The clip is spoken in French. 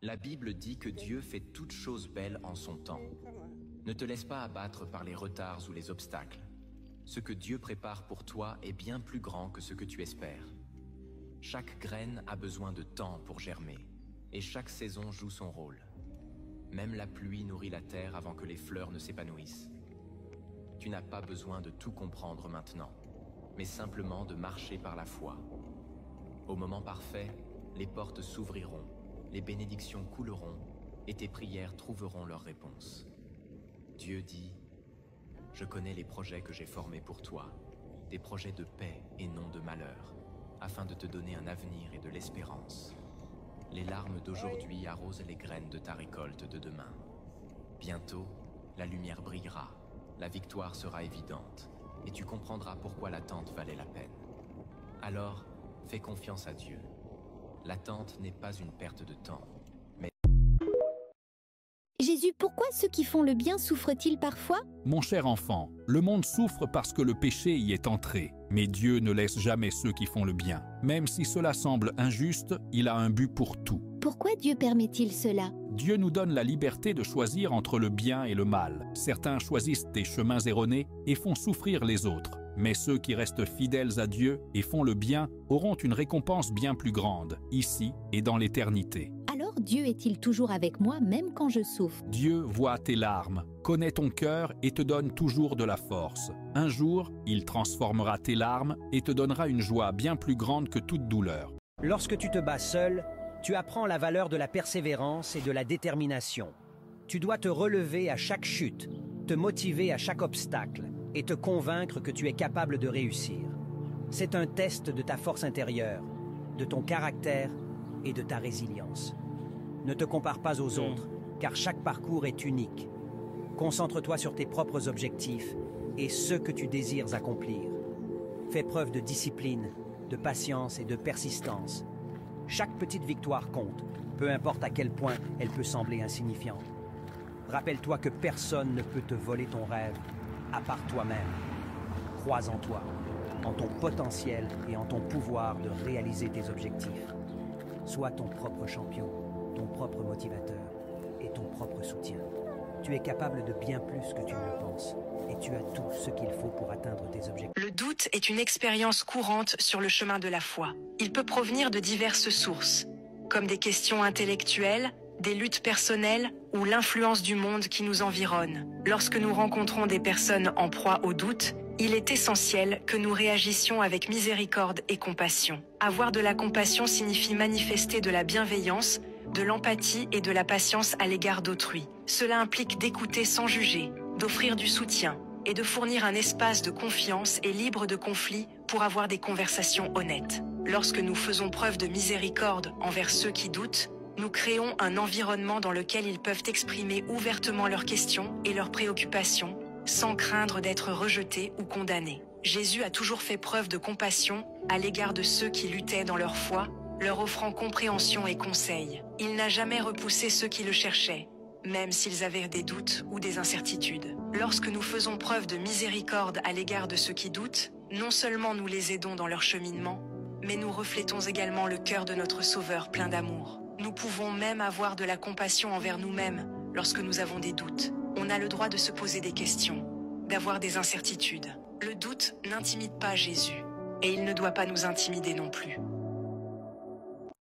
La Bible dit que Dieu fait toutes choses belles en son temps. Ne te laisse pas abattre par les retards ou les obstacles. Ce que Dieu prépare pour toi est bien plus grand que ce que tu espères. Chaque graine a besoin de temps pour germer, et chaque saison joue son rôle. Même la pluie nourrit la terre avant que les fleurs ne s'épanouissent. Tu n'as pas besoin de tout comprendre maintenant, mais simplement de marcher par la foi. Au moment parfait, les portes s'ouvriront, les bénédictions couleront, et tes prières trouveront leur réponse. Dieu dit: « Je connais les projets que j'ai formés pour toi, des projets de paix et non de malheur, afin de te donner un avenir et de l'espérance. » Les larmes d'aujourd'hui arrosent les graines de ta récolte de demain. Bientôt, la lumière brillera, la victoire sera évidente, et tu comprendras pourquoi l'attente valait la peine. Alors, fais confiance à Dieu. L'attente n'est pas une perte de temps, mais... Jésus, pourquoi ceux qui font le bien souffrent-ils parfois? Mon cher enfant, le monde souffre parce que le péché y est entré. Mais Dieu ne laisse jamais ceux qui font le bien. Même si cela semble injuste, il a un but pour tout. Pourquoi Dieu permet-il cela? Dieu nous donne la liberté de choisir entre le bien et le mal. Certains choisissent des chemins erronés et font souffrir les autres. Mais ceux qui restent fidèles à Dieu et font le bien auront une récompense bien plus grande, ici et dans l'éternité. Alors Dieu est-il toujours avec moi même quand je souffre? Dieu voit tes larmes, connaît ton cœur et te donne toujours de la force. Un jour, il transformera tes larmes et te donnera une joie bien plus grande que toute douleur. Lorsque tu te bats seul, tu apprends la valeur de la persévérance et de la détermination. Tu dois te relever à chaque chute, te motiver à chaque obstacle et te convaincre que tu es capable de réussir. C'est un test de ta force intérieure, de ton caractère et de ta résilience. Ne te compare pas aux autres, car chaque parcours est unique. Concentre-toi sur tes propres objectifs et ceux que tu désires accomplir. Fais preuve de discipline, de patience et de persistance. Chaque petite victoire compte, peu importe à quel point elle peut sembler insignifiante. Rappelle-toi que personne ne peut te voler ton rêve, à part toi-même. Crois en toi, en ton potentiel et en ton pouvoir de réaliser tes objectifs. Sois ton propre champion, ton propre motivateur et ton propre soutien. Tu es capable de bien plus que tu ne le penses et tu as tout ce qu'il faut pour atteindre tes objectifs. Le doute est une expérience courante sur le chemin de la foi. Il peut provenir de diverses sources, comme des questions intellectuelles, des luttes personnelles ou l'influence du monde qui nous environne. Lorsque nous rencontrons des personnes en proie au doute, il est essentiel que nous réagissions avec miséricorde et compassion. Avoir de la compassion signifie manifester de la bienveillance, de l'empathie et de la patience à l'égard d'autrui. Cela implique d'écouter sans juger, d'offrir du soutien et de fournir un espace de confiance et libre de conflits pour avoir des conversations honnêtes. Lorsque nous faisons preuve de miséricorde envers ceux qui doutent, nous créons un environnement dans lequel ils peuvent exprimer ouvertement leurs questions et leurs préoccupations, sans craindre d'être rejetés ou condamnés. Jésus a toujours fait preuve de compassion à l'égard de ceux qui luttaient dans leur foi, leur offrant compréhension et conseil. Il n'a jamais repoussé ceux qui le cherchaient, même s'ils avaient des doutes ou des incertitudes. Lorsque nous faisons preuve de miséricorde à l'égard de ceux qui doutent, non seulement nous les aidons dans leur cheminement, mais nous reflétons également le cœur de notre Sauveur plein d'amour. Nous pouvons même avoir de la compassion envers nous-mêmes lorsque nous avons des doutes. On a le droit de se poser des questions, d'avoir des incertitudes. Le doute n'intimide pas Jésus, et il ne doit pas nous intimider non plus.